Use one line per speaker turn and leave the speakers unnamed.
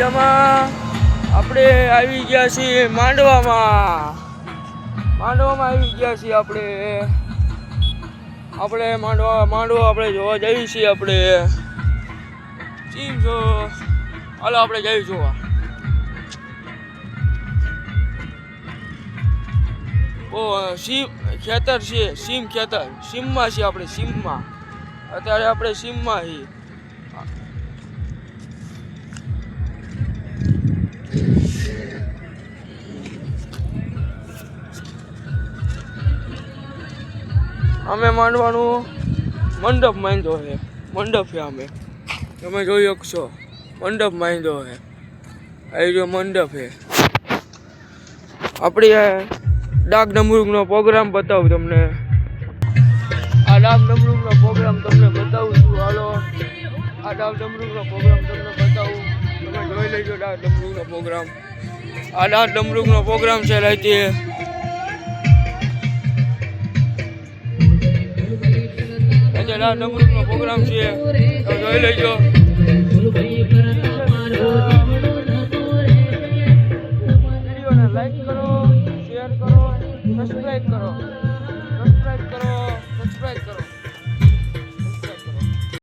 મજામાં. આપણે આવી ગયા છીએ માંડવામાં આવી ગયા છીએ આપણે માંડવા આપણે જોવા જઈએ છીએ. આપણે સીમ છો, હાલો આપણે જઈએ જોવા. ઓ સીમ ખેતર છે, સીમ ખેતર, સીમમાં છીએ આપણે. સીમમાં અત્યારે આપણે સીમમાં છીએ. અમે માંડવાનું મંડપ માંડ્યો છે. મંડપ છે અમે, તમે જોઈ શકશો. મંડપ માંડ્યો છે. અહીં જો મંડપ છે. આપણી ડાક ડમરૂકનો પ્રોગ્રામ બતાવું તમને. આ ડાક ડમરૂકનો પ્રોગ્રામ તમને બતાવું છું. હાલો, આ ડાક ડમરૂકનો પ્રોગ્રામ તમને બતાવું. તમે જોઈ લેજો ડાક ડમરૂકનો પ્રોગ્રામ. આ ડાક ડમરૂકનો પ્રોગ્રામ છે રાતે. ડાક ડમરૂકનો પ્રોગ્રામ છે, તમે જોઈ લેજો. વિડીયોને લાઈક કરો, શેર કરો, સબસ્ક્રાઈબ કરો.